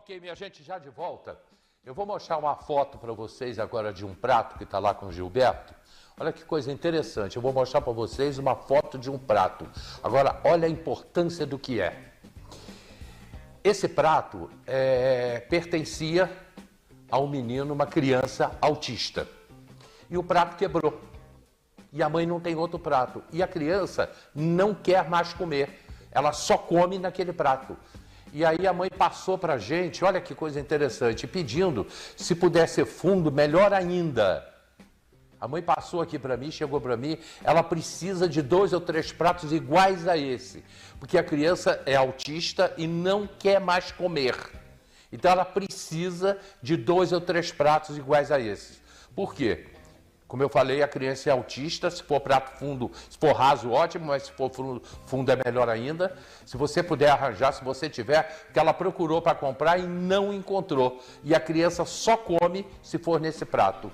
Ok, minha gente, já de volta. Eu vou mostrar uma foto para vocês agora de um prato que está lá com o Gilberto. Olha que coisa interessante. Eu vou mostrar para vocês uma foto de um prato. Agora, olha a importância do que é. Esse prato pertencia a um menino, uma criança autista. E o prato quebrou. E a mãe não tem outro prato. E a criança não quer mais comer. Ela só come naquele prato. E aí a mãe passou para a gente, olha que coisa interessante, pedindo se puder ser fundo, melhor ainda. A mãe passou aqui para mim, chegou para mim, ela precisa de 2 ou 3 pratos iguais a esse. Porque a criança é autista e não quer mais comer. Então ela precisa de 2 ou 3 pratos iguais a esses. Por quê? Como eu falei, a criança é autista, se for prato fundo, se for raso, ótimo, mas se for fundo é melhor ainda. Se você puder arranjar, se você tiver, porque ela procurou para comprar e não encontrou. E a criança só come se for nesse prato.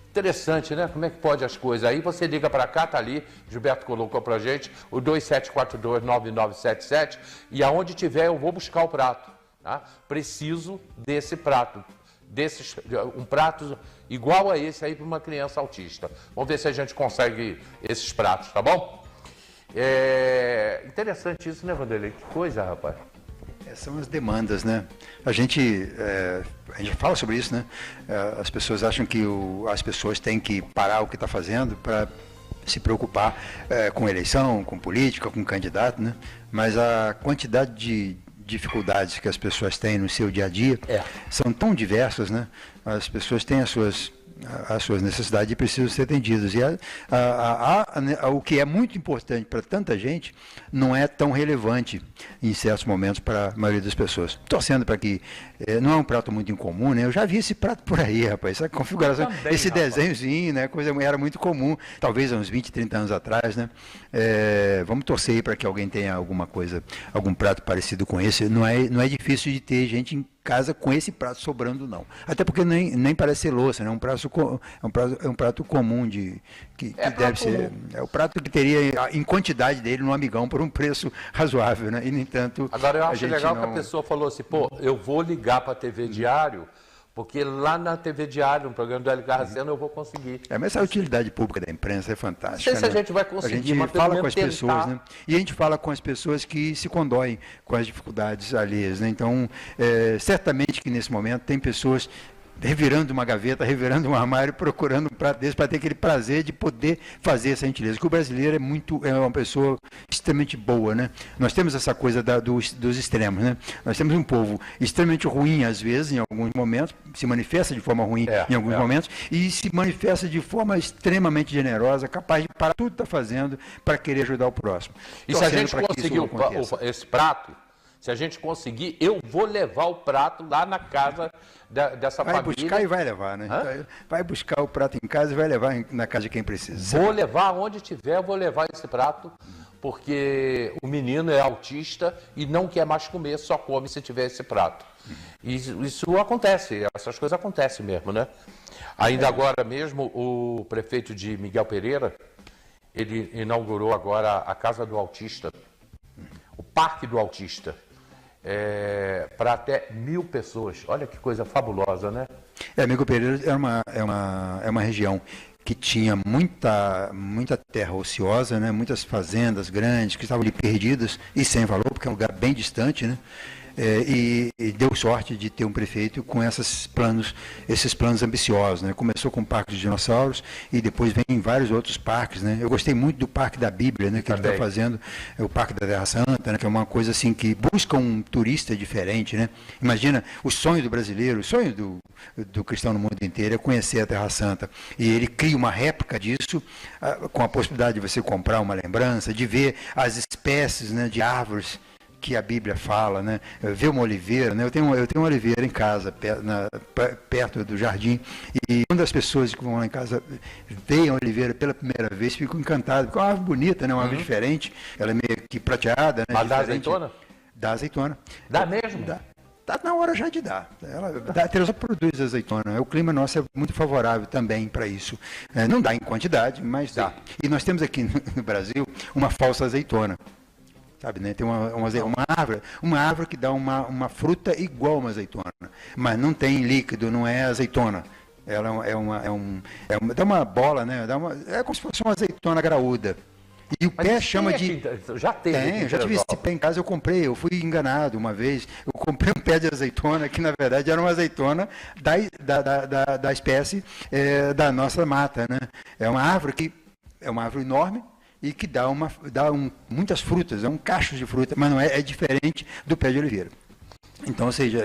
Interessante, né? Como é que pode as coisas? Aí você liga para cá, tá ali, Gilberto colocou para a gente, o 27429977, e aonde tiver eu vou buscar o prato. Tá? Preciso desse prato. Um prato igual a esse aí para uma criança autista. Vamos ver se a gente consegue esses pratos, tá bom? Interessante isso, né, Vanderlei? Que coisa, rapaz. São as demandas, né? A gente fala sobre isso, né? As pessoas acham que as pessoas têm que parar o que está fazendo para se preocupar com eleição, com política, com candidato, né? Mas a quantidade de dificuldades que as pessoas têm no seu dia a dia são tão diversas, né? As pessoas têm as suas necessidades e precisam ser atendidas. E o que é muito importante para tanta gente não é tão relevante em certos momentos para a maioria das pessoas. Torcendo para que não é um prato muito incomum, né? Eu já vi esse prato por aí, rapaz. Essa configuração, também, esse desenhozinho, né? Coisa era muito comum, talvez há uns 20, 30 anos atrás, né? Vamos torcer para que alguém tenha alguma coisa, algum prato parecido com esse. Não é difícil de ter gente em casa com esse prato sobrando, não. Até porque nem parece ser louça, né? É um prato comum que deve ser. É o prato que teria em quantidade dele no Amigão por um preço razoável, né? E, no entanto. Agora eu acho legal que a pessoa falou assim, pô, eu vou ligar para a TV Diário, porque lá na TV Diário, no programa do Hélio Carraceno, eu vou conseguir. Mas essa utilidade pública da imprensa é fantástica. Não sei se a gente vai conseguir, a gente fala com as pessoas, né? E a gente fala com as pessoas que se condoem com as dificuldades alheias, né? Então, certamente que nesse momento tem pessoas revirando uma gaveta, revirando um armário, procurando um prato desse para ter aquele prazer de poder fazer essa gentileza. Porque o brasileiro é uma pessoa extremamente boa, né? Nós temos essa coisa dos extremos, né? Nós temos um povo extremamente ruim, às vezes, em alguns momentos, se manifesta de forma ruim em alguns momentos, e se manifesta de forma extremamente generosa, capaz de parar tudo que está fazendo para querer ajudar o próximo. E se a gente conseguir esse prato, se a gente conseguir, eu vou levar o prato lá na casa dessa família. Vai buscar e vai levar, né? Então, vai buscar o prato em casa e vai levar na casa de quem precisa. Vou levar onde tiver, vou levar esse prato, porque o menino é autista e não quer mais comer, só come se tiver esse prato. E isso acontece, essas coisas acontecem mesmo, né? Ainda agora mesmo, o prefeito de Miguel Pereira, ele inaugurou agora a Casa do Autista, o Parque do Autista. Para até 1.000 pessoas. Olha que coisa fabulosa, né? Miguel Pereira é uma região que tinha muita terra ociosa, né? Muitas fazendas grandes que estavam ali perdidas e sem valor, porque é um lugar bem distante, né? E deu sorte de ter um prefeito com esses planos ambiciosos, né? Começou com o Parque dos Dinossauros e depois vem vários outros parques, né? Eu gostei muito do Parque da Bíblia, né? Que ele está fazendo, o Parque da Terra Santa, né? Que é uma coisa assim que busca um turista diferente, né? Imagina o sonho do brasileiro, o sonho do cristão no mundo inteiro é conhecer a Terra Santa, e ele cria uma réplica disso com a possibilidade de você comprar uma lembrança, de ver as espécies, né, de árvores que a Bíblia fala, né? Ver uma oliveira, né? Eu tenho uma oliveira em casa, perto do jardim, e quando as pessoas que vão lá em casa veem a oliveira pela primeira vez, ficam encantadas, porque é uma árvore bonita, né? Uma árvore diferente, ela é meio que prateada, né? Mas dá azeitona? Dá azeitona. Dá mesmo? Dá. Está na hora já de dar. A Teresópolis produz azeitona. O clima nosso é muito favorável também para isso. Não dá em quantidade, mas dá. E nós temos aqui no Brasil uma falsa azeitona. sabe, né? Tem uma árvore que dá uma fruta igual a uma azeitona, mas não tem líquido, não é azeitona. Ela dá uma bola, né? É como se fosse uma azeitona graúda. E o pé chama de... Já teve. Tem, eu já tive esse pé em casa, eu fui enganado uma vez. Eu comprei um pé de azeitona, que na verdade era uma azeitona da espécie da nossa mata, né? É uma árvore enorme e que dá muitas frutas, é um cacho de fruta, mas não é diferente do pé de oliveira. Então, ou seja,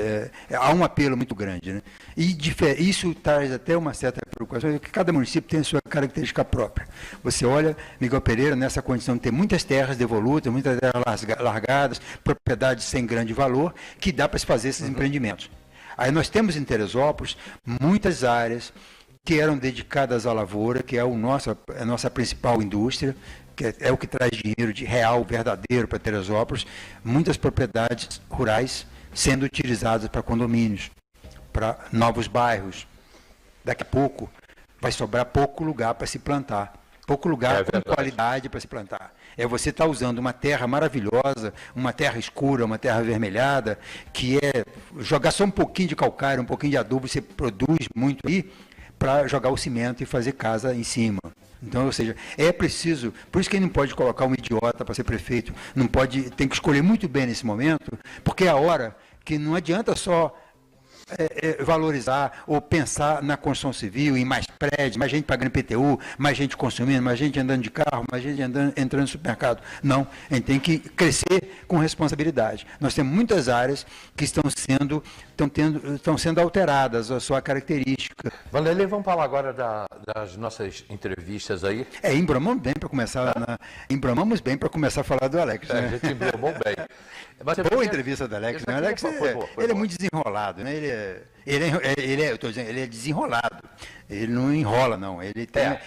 há um apelo muito grande, né? E isso traz até uma certa preocupação, porque cada município tem a sua característica própria. Você olha, Miguel Pereira, nessa condição de ter muitas terras devolutas, muitas terras largadas, propriedades sem grande valor, que dá para se fazer esses empreendimentos. Aí nós temos em Teresópolis muitas áreas que eram dedicadas à lavoura, que é a nossa principal indústria, que é o que traz dinheiro de real, verdadeiro para Teresópolis, muitas propriedades rurais sendo utilizadas para condomínios, para novos bairros. Daqui a pouco vai sobrar pouco lugar para se plantar, pouco lugar com qualidade para se plantar. Você está usando uma terra maravilhosa, uma terra escura, uma terra avermelhada, que é jogar só um pouquinho de calcário, um pouquinho de adubo, você produz muito aí, para jogar o cimento e fazer casa em cima. Então, ou seja, é preciso, por isso que ele não pode colocar um idiota para ser prefeito, tem que escolher muito bem nesse momento, porque é a hora que não adianta só valorizar ou pensar na construção civil, em mais prédios, mais gente pagando IPTU, mais gente consumindo, mais gente andando de carro, mais gente entrando no supermercado. Não, a gente tem que crescer com responsabilidade. Nós temos muitas áreas que estão sendo alteradas a sua característica. Vanderlei, vamos falar agora das nossas entrevistas aí. Embromamos bem para começar a falar do Alex. Né? A gente embromou bem. Boa entrevista do Alex, né? Alex ele é muito desenrolado, né? Ele é desenrolado. Ele não enrola, não. Ele tem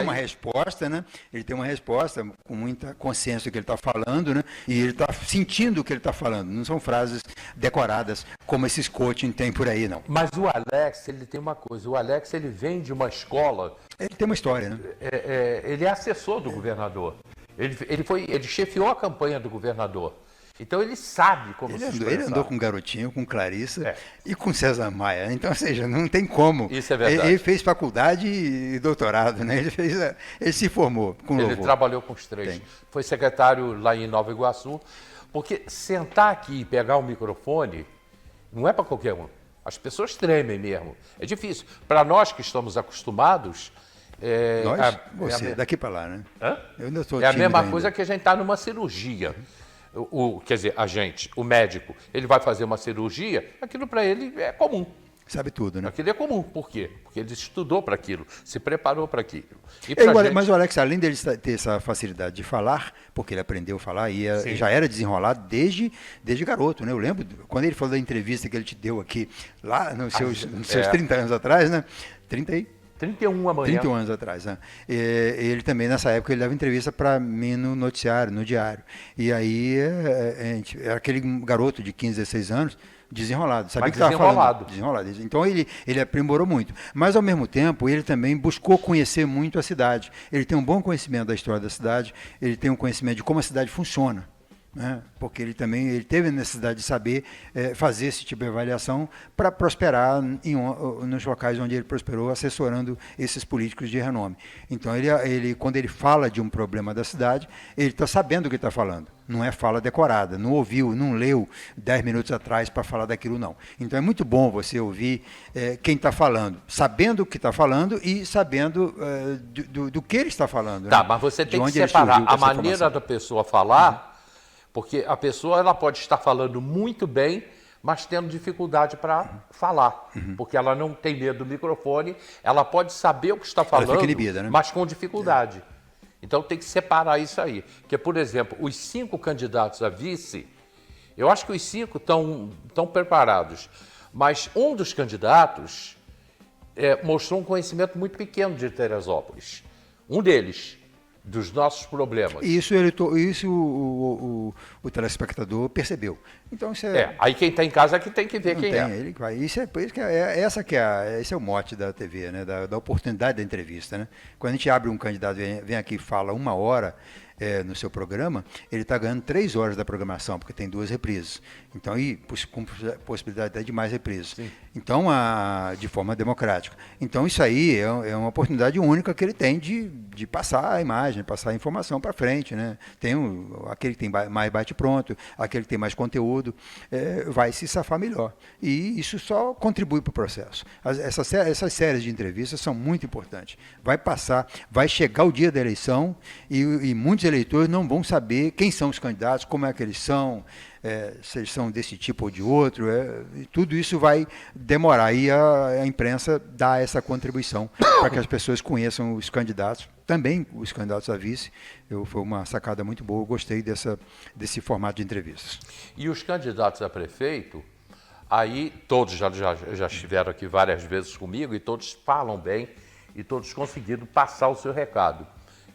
uma resposta, né? Ele tem uma resposta com muita consciência do que ele está falando, né? E ele está sentindo o que ele está falando. Não são frases decoradas como esses coaching tem por aí, não. Mas o Alex, ele tem uma coisa. O Alex, ele vem de uma escola... Ele tem uma história, né? Ele é assessor do governador. Ele chefiou a campanha do governador. Então ele sabe como se expressar. Ele andou com Garotinho, com Clarissa e com César Maia. Então, ou seja, não tem como. Isso é verdade. Ele fez faculdade e doutorado, né? Ele se formou com louvor. Ele trabalhou com os três. Foi secretário lá em Nova Iguaçu. Porque sentar aqui e pegar o microfone não é para qualquer um. As pessoas tremem mesmo. É difícil. Para nós que estamos acostumados... daqui para lá, né? Hã? Eu ainda estou a mesma coisa que a gente está numa cirurgia. Quer dizer, o médico, ele vai fazer uma cirurgia, aquilo para ele é comum. Sabe tudo, né? Aquilo é comum. Por quê? Porque ele estudou para aquilo, se preparou para aquilo. Mas o Alex, além dele ter essa facilidade de falar, porque ele aprendeu a falar e já era desenrolado desde garoto, né? Eu lembro, quando ele falou da entrevista que ele te deu aqui, lá nos seus 30 anos atrás, né? 31 amanhã. 31 anos atrás, né? Ele também, nessa época, ele dava entrevista para mim no noticiário, no diário. E aí, era aquele garoto de 15, 16 anos, desenrolado. Sabia que estava falando. Desenrolado. Então, ele aprimorou muito. Mas, ao mesmo tempo, ele também buscou conhecer muito a cidade. Ele tem um bom conhecimento da história da cidade, ele tem um conhecimento de como a cidade funciona. Né? Porque ele teve a necessidade de saber fazer esse tipo de avaliação para prosperar nos locais onde ele prosperou, assessorando esses políticos de renome. Então, quando ele fala de um problema da cidade, ele está sabendo o que está falando. Não é fala decorada, não ouviu, não leu 10 minutos atrás para falar daquilo, não. Então, é muito bom você ouvir quem está falando, sabendo o que está falando e sabendo do que ele está falando. Tá, né? Mas você tem que separar a maneira da pessoa falar... Porque a pessoa ela pode estar falando muito bem, mas tendo dificuldade para falar. Porque ela não tem medo do microfone, ela pode saber o que está falando, fica inibida, né? Mas com dificuldade. Então tem que separar isso aí. Porque, por exemplo, os 5 candidatos a vice, eu acho que os 5 estão preparados. Mas um dos candidatos mostrou um conhecimento muito pequeno de Teresópolis. Um deles. Dos nossos problemas. Isso o telespectador percebeu. Então, aí quem está em casa é que tem que ver quem é. Ele vai. Esse é o mote da TV, né? Da oportunidade da entrevista. Né? Quando a gente abre um candidato, vem aqui e fala 1 hora, no seu programa, ele está ganhando 3 horas da programação, porque tem 2 reprises. Então, e com possibilidade de mais reprises. Sim. Então, de forma democrática. Então, isso aí é uma oportunidade única que ele tem de passar a imagem, passar a informação para frente, né? Tem aquele que tem mais bate-pronto, aquele que tem mais conteúdo, vai se safar melhor. E isso só contribui para o processo. Essas séries de entrevistas são muito importantes. Vai chegar o dia da eleição e muitos eleitores não vão saber quem são os candidatos, como é que eles são, se eles são desse tipo ou de outro, e tudo isso vai demorar. E a imprensa dá essa contribuição para que as pessoas conheçam os candidatos, também os candidatos a vice. Foi uma sacada muito boa, eu gostei desse formato de entrevistas. E os candidatos a prefeito, aí todos já estiveram aqui várias vezes comigo e todos falam bem e todos conseguiram passar o seu recado.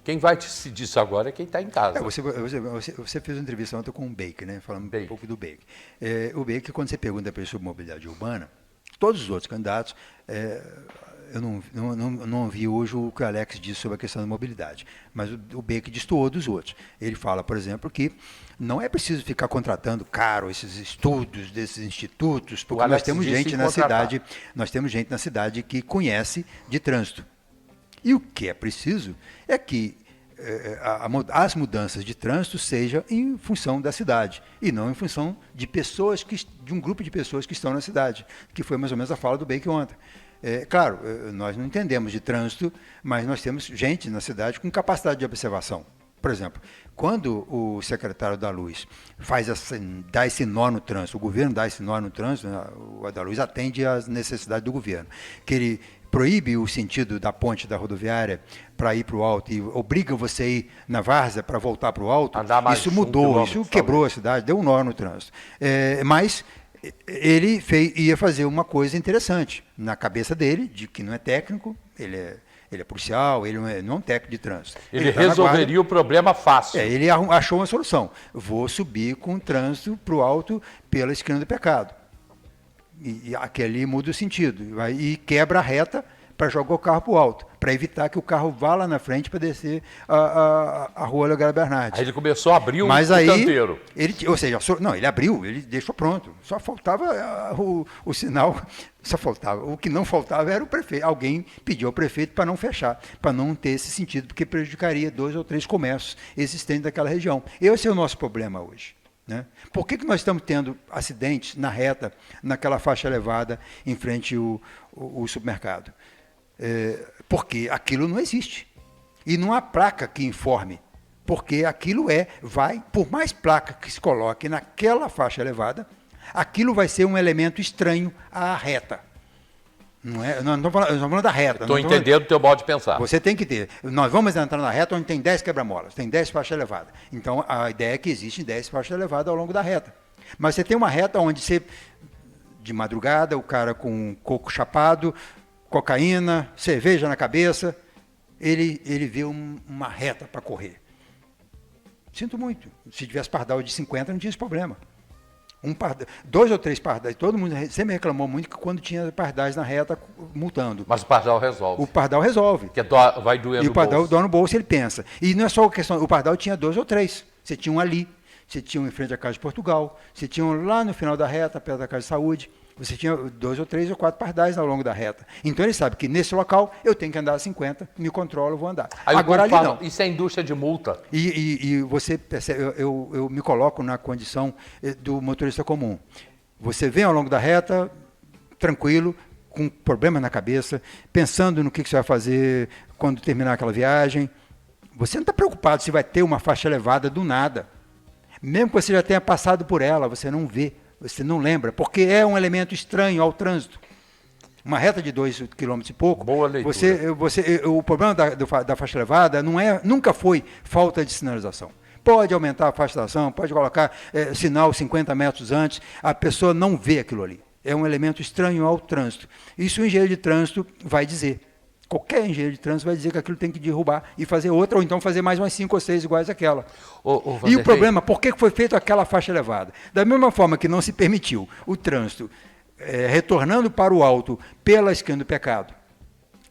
Quem vai decidir isso agora é quem está em casa. Você fez uma entrevista ontem com o Baker, né? Falando um pouco do Baker. O Baker, quando você pergunta para ele sobre mobilidade urbana, todos os outros candidatos, eu não ouvi hoje o que o Alex disse sobre a questão da mobilidade, mas o Baker destoou dos outros. Ele fala, por exemplo, que não é preciso ficar contratando caro esses estudos desses institutos, porque nós temos gente na cidade que conhece de trânsito. E o que é preciso é que as mudanças de trânsito sejam em função da cidade e não em função de um grupo de pessoas que estão na cidade, que foi mais ou menos a fala do Baker ontem. Claro, nós não entendemos de trânsito, mas nós temos gente na cidade com capacidade de observação. Por exemplo, quando o secretário da Luz dá esse nó no trânsito, o governo dá esse nó no trânsito, né, o da Luz atende às necessidades do governo, que ele proíbe o sentido da ponte da rodoviária para ir para o alto e obriga você a ir na várzea para voltar para o alto, isso mudou, isso quebrou a cidade, deu um nó no trânsito. Mas ele ia fazer uma coisa interessante na cabeça dele, de que não é técnico, ele é policial, ele não é um técnico de trânsito. Ele resolveria o problema fácil. Ele achou uma solução. Vou subir com o trânsito para o alto pela esquina do pecado. E aquele muda o sentido. E quebra a reta para jogar o carro para o alto, para evitar que o carro vá lá na frente para descer a rua Legar Bernardes. Aí ele começou a abrir o canteiro. Ele abriu, ele deixou pronto. Só faltava o sinal, só faltava. O que não faltava era o prefeito. Alguém pediu ao prefeito para não fechar, para não ter esse sentido, porque prejudicaria 2 ou 3 comércios existentes daquela região. Esse é o nosso problema hoje. Né? Por que nós estamos tendo acidentes na reta, naquela faixa elevada, em frente ao supermercado? Porque aquilo não existe. E não há placa que informe. Porque aquilo por mais placa que se coloque naquela faixa elevada, aquilo vai ser um elemento estranho à reta. Não estamos falando da reta. Estou entendendo o teu modo de pensar. Você tem que ter. Nós vamos entrar na reta onde tem 10 quebra-molas, tem 10 faixas elevadas. Então, a ideia é que existem 10 faixas elevadas ao longo da reta. Mas você tem uma reta onde de madrugada, o cara com coco chapado, cocaína, cerveja na cabeça, ele vê uma reta para correr. Sinto muito. Se tivesse pardal de 50, não tinha esse problema. 2 ou 3 pardais, todo mundo sempre reclamou muito que quando tinha pardais na reta multando. Mas o pardal resolve. O pardal resolve. Que vai doer no bolso. E o pardal dói no bolso, ele pensa. E não é só a questão, o pardal tinha 2 ou 3. Você tinha um ali, você tinha um em frente à Casa de Portugal, você tinha um lá no final da reta, perto da Casa de Saúde. Você tinha 2 ou 3 ou 4 pardais ao longo da reta. Então ele sabe que nesse local eu tenho que andar a 50, me controlo, vou andar. Aí agora ali não. Isso é indústria de multa. E você percebe, eu me coloco na condição do motorista comum. Você vem ao longo da reta, tranquilo, com problema na cabeça, pensando no que você vai fazer quando terminar aquela viagem. Você não está preocupado se vai ter uma faixa elevada do nada. Mesmo que você já tenha passado por ela, você não vê. Você não lembra, porque é um elemento estranho ao trânsito. Uma reta de 2 km e pouco, boa leitura. O problema da faixa elevada nunca foi falta de sinalização. Pode aumentar a faixa de ação, pode colocar sinal 50 metros antes, a pessoa não vê aquilo ali. É um elemento estranho ao trânsito. Isso o engenheiro de trânsito vai dizer. Qualquer engenheiro de trânsito vai dizer que aquilo tem que derrubar e fazer outra, ou então fazer mais umas 5 ou 6 iguais àquela. E o problema, por que foi feita aquela faixa elevada? Da mesma forma que não se permitiu o trânsito retornando para o alto pela esquina do pecado,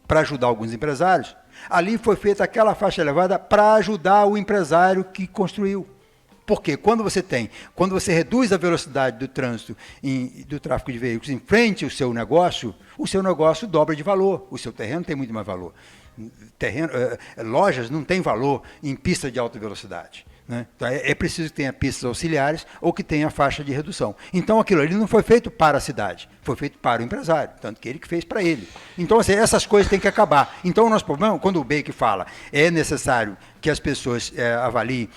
para ajudar alguns empresários, Ali foi feita aquela faixa elevada para ajudar o empresário que construiu. Porque quando você reduz a velocidade do trânsito do tráfego de veículos em frente ao seu negócio dobra de valor, o seu terreno tem muito mais valor. Lojas não têm valor em pista de alta velocidade. Né? Então é preciso que tenha pistas auxiliares ou que tenha faixa de redução. Então aquilo ali não foi feito para a cidade, foi feito para o empresário, tanto que ele que fez para ele. Então assim, essas coisas têm que acabar. Então o nosso problema, quando o Bake fala, é necessário que as pessoas avaliem,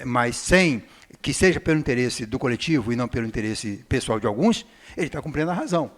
mas sem que seja pelo interesse do coletivo e não pelo interesse pessoal de alguns, ele está cumprindo a razão.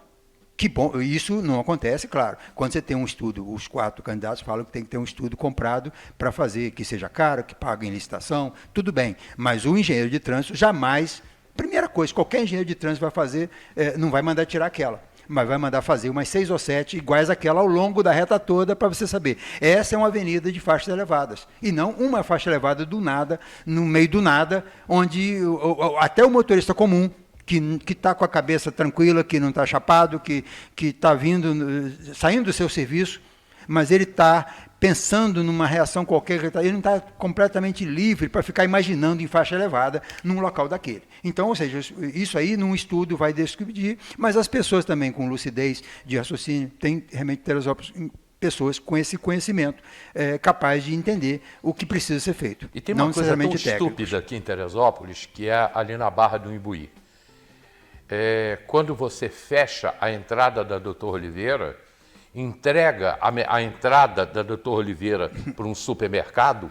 Que bom, isso não acontece, claro. Quando você tem um estudo, os 4 candidatos falam que tem que ter um estudo comprado para fazer, que seja caro, que pague em licitação, tudo bem. Mas o engenheiro de trânsito jamais, primeira coisa, qualquer engenheiro de trânsito vai fazer, não vai mandar tirar aquela, mas vai mandar fazer umas 6 ou 7 iguais àquela ao longo da reta toda para você saber. Essa é uma avenida de faixas elevadas, e não uma faixa elevada do nada, no meio do nada, onde até o motorista comum, que está com a cabeça tranquila, que não está chapado, que está saindo do seu serviço, mas ele está pensando numa reação qualquer, ele não está completamente livre para ficar imaginando em faixa elevada num local daquele. Então, ou seja, isso aí num estudo vai descobrir, mas as pessoas também com lucidez de raciocínio têm realmente pessoas com esse conhecimento capaz de entender o que precisa ser feito. E tem uma coisa tão estúpida aqui em Teresópolis, que é ali na Barra do Imbuí. Quando você fecha a entrada da Doutor Oliveira, entrega a entrada da Doutor Oliveira para um supermercado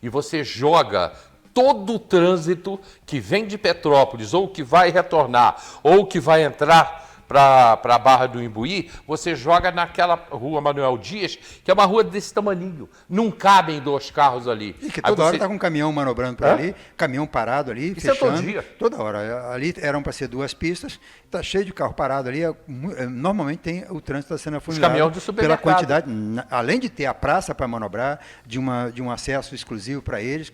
e você joga todo o trânsito que vem de Petrópolis, ou que vai retornar, ou que vai entrar para a Barra do Imbuí, você joga naquela rua Manuel Dias, que é uma rua desse tamaninho. Não cabem 2 carros ali. E que toda hora está com um caminhão manobrando por ali, caminhão parado ali, isso fechando. É todo dia. Toda hora. Ali eram para ser 2 pistas, está cheio de carro parado ali. Normalmente o trânsito está sendo afunilado pela quantidade. Além de ter a praça para manobrar, de um acesso exclusivo para eles,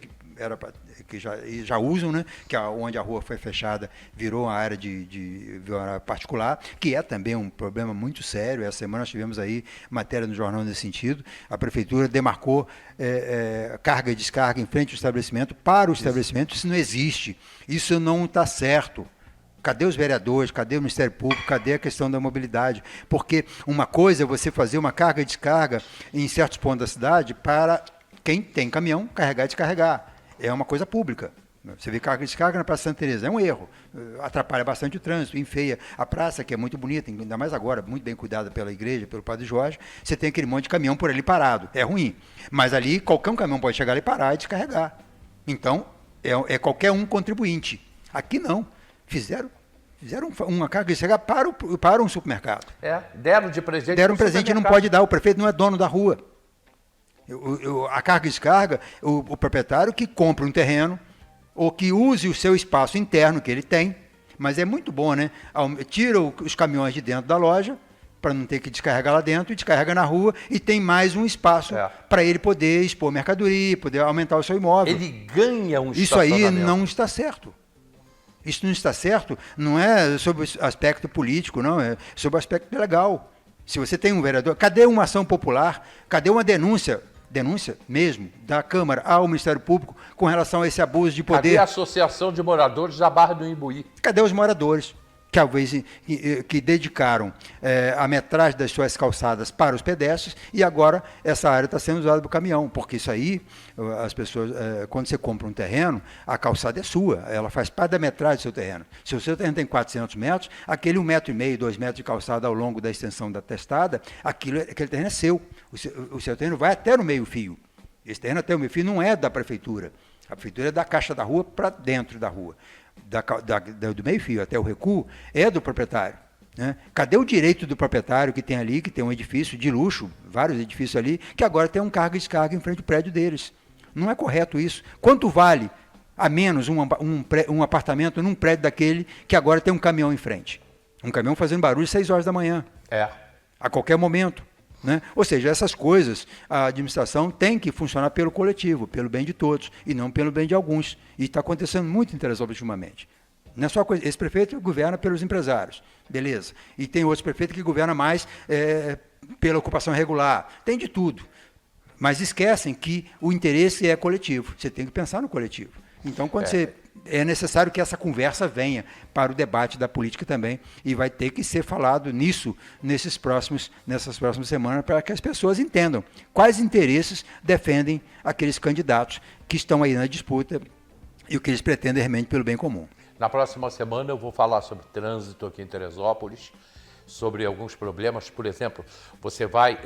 que já usam, né? Que onde a rua foi fechada virou uma área de particular, que é também um problema muito sério. Essa semana nós tivemos aí matéria no jornal nesse sentido. A prefeitura demarcou carga e descarga em frente ao estabelecimento para o estabelecimento. Isso não existe. Isso não está certo. Cadê os vereadores? Cadê o Ministério Público? Cadê a questão da mobilidade? Porque uma coisa é você fazer uma carga e descarga em certos pontos da cidade para quem tem caminhão carregar e descarregar. É uma coisa pública. Você vê carga e descarga na Praça Santa Teresa, é um erro. Atrapalha bastante o trânsito, enfeia a praça, que é muito bonita, ainda mais agora, muito bem cuidada pela igreja, pelo Padre Jorge. Você tem aquele monte de caminhão por ali parado. É ruim. Mas ali, qualquer um caminhão pode chegar ali, parar e descarregar. Então, qualquer um contribuinte. Aqui não. Fizeram uma carga e descarga para um supermercado. Deram de presente. Deram um presente e não pode dar. O prefeito não é dono da rua. A carga e descarga, o proprietário que compra um terreno ou que use o seu espaço interno que ele tem, mas é muito bom, né? Tira os caminhões de dentro da loja para não ter que descarregar lá dentro e descarrega na rua e tem mais um espaço para ele poder expor mercadoria, poder aumentar o seu imóvel. Ele ganha um Isso aí não está certo. Isso não está certo, não é sobre o aspecto político, não, é sobre o aspecto legal. Se você tem um vereador, cadê uma ação popular? Cadê uma denúncia mesmo, da Câmara ao Ministério Público com relação a esse abuso de poder? Cadê a Associação de Moradores da Barra do Imbuí? Cadê os moradores que dedicaram a metragem das suas calçadas para os pedestres e agora essa área está sendo usada para o caminhão? Porque isso aí, as pessoas, quando você compra um terreno, a calçada é sua, ela faz parte da metragem do seu terreno. Se o seu terreno tem 400 metros, aquele 1,5 metro, 2 metros de calçada ao longo da extensão da testada, aquele terreno é seu. O seu terreno vai até no meio-fio. Esse terreno até o meio-fio não é da prefeitura. A prefeitura é da caixa da rua para dentro da rua. Do meio-fio até o recuo é do proprietário. Né? Cadê o direito do proprietário que tem ali, que tem um edifício de luxo, vários edifícios ali, que agora tem um carga e descarga em frente ao prédio deles? Não é correto isso. Quanto vale a menos um apartamento num prédio daquele que agora tem um caminhão em frente? Um caminhão fazendo barulho às 6 horas da manhã. A qualquer momento. Né? Ou seja, essas coisas, a administração tem que funcionar pelo coletivo, pelo bem de todos, e não pelo bem de alguns. E está acontecendo muito em Teresópolis ultimamente. Não é só coisa, esse prefeito governa pelos empresários, beleza. E tem outros prefeitos que governam mais pela ocupação irregular. Tem de tudo. mas esquecem que o interesse é coletivo. Você tem que pensar no coletivo. Então, quando é necessário que essa conversa venha para o debate da política também, e vai ter que ser falado nisso nessas próximas semanas, para que as pessoas entendam quais interesses defendem aqueles candidatos que estão aí na disputa e o que eles pretendem realmente pelo bem comum. Na próxima semana eu vou falar sobre trânsito aqui em Teresópolis, sobre alguns problemas. Por exemplo, você vai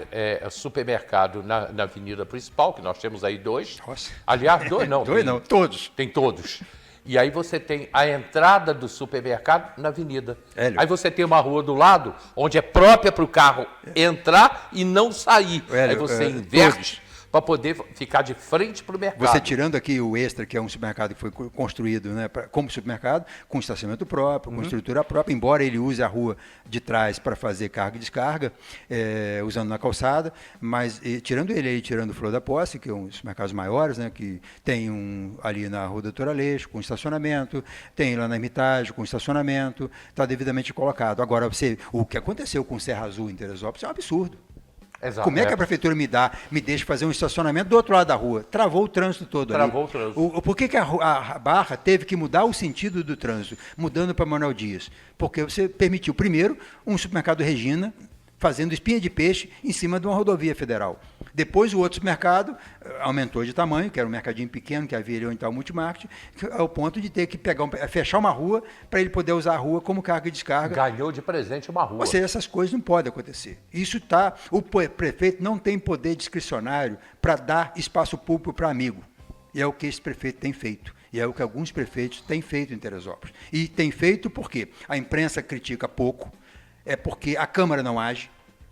ao supermercado na avenida principal, que nós temos aí 2. Nossa. Aliás, 2 não. Dois não, todos. Tem todos. E aí você tem a entrada do supermercado na avenida. Hélio. Aí você tem uma rua do lado, onde é própria para o carro entrar e não sair. Hélio, aí você inverte para poder ficar de frente para o mercado. Você tirando aqui o Extra, que é um supermercado que foi construído, né, como supermercado, com estacionamento próprio, com estrutura própria, embora ele use a rua de trás para fazer carga e descarga, usando na calçada, mas tirando ele aí, tirando o Flor da Posse, que é um dos mercados maiores, né, que tem um ali na Rua Doutor Aleixo, com estacionamento, tem lá na Hermitage, com estacionamento, está devidamente colocado. Agora, o que aconteceu com Serra Azul em Teresópolis é um absurdo. Exato, Como é que a prefeitura me deixa fazer um estacionamento do outro lado da rua? Travou o trânsito todo ali. Travou o trânsito. Por que a Barra teve que mudar o sentido do trânsito, mudando para Manuel Dias? Porque você permitiu, primeiro, um supermercado Regina fazendo espinha de peixe em cima de uma rodovia federal. Depois o outro supermercado aumentou de tamanho, que era um mercadinho pequeno que havia ali onde está o Multimarket, ao ponto de ter que fechar uma rua para ele poder usar a rua como carga e descarga. Ganhou de presente uma rua. Ou seja, essas coisas não podem acontecer. O prefeito não tem poder discricionário para dar espaço público para amigo. E é o que esse prefeito tem feito. E é o que alguns prefeitos têm feito em Teresópolis. E tem feito porque a imprensa critica pouco, é porque a Câmara não age,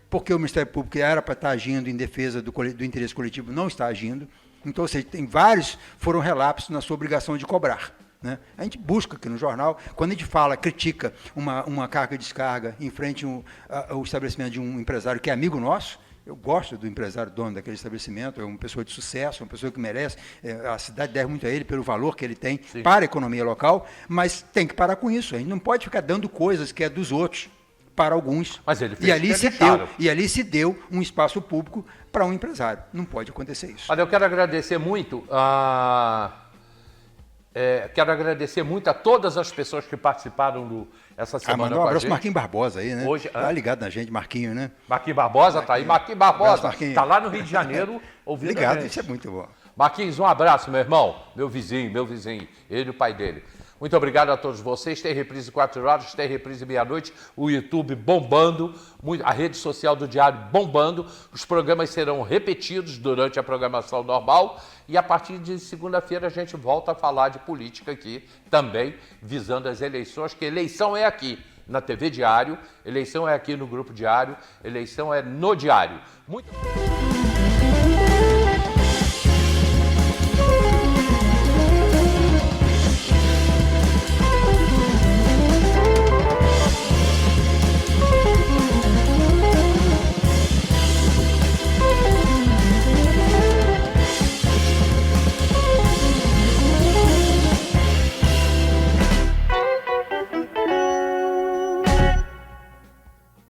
porque o Ministério Público era para estar agindo em defesa do interesse coletivo, não está agindo. Então, ou seja, foram relapsos na sua obrigação de cobrar. Né? A gente busca aqui no jornal, quando a gente critica uma carga e descarga em frente ao estabelecimento de um empresário que é amigo nosso. Eu gosto do empresário dono daquele estabelecimento, é uma pessoa de sucesso, uma pessoa que merece, a cidade deve muito a ele pelo valor que ele tem para a economia local, mas tem que parar com isso. A gente não pode ficar dando coisas que é dos outros para alguns. Mas ele fez e ali se deu um espaço público para um empresário. Não pode acontecer isso. Olha, eu quero agradecer muito a todas as pessoas que participaram essa semana. Mandar um abraço para Marquinhos Barbosa aí, né? Hoje, tá ligado na gente, Marquinho, né? Marquinhos Barbosa tá aí. Marquinhos Barbosa está lá no Rio de Janeiro ouvindo ligado, a gente. Isso é muito bom. Marquinhos, um abraço, meu irmão. Meu vizinho, ele e o pai dele. Muito obrigado a todos vocês. Tem reprise 4 horas, tem reprise meia-noite, o YouTube bombando, a rede social do Diário bombando. Os programas serão repetidos durante a programação normal e a partir de segunda-feira a gente volta a falar de política aqui, também visando as eleições, que eleição é aqui na TV Diário, eleição é aqui no Grupo Diário, eleição é no Diário. Muito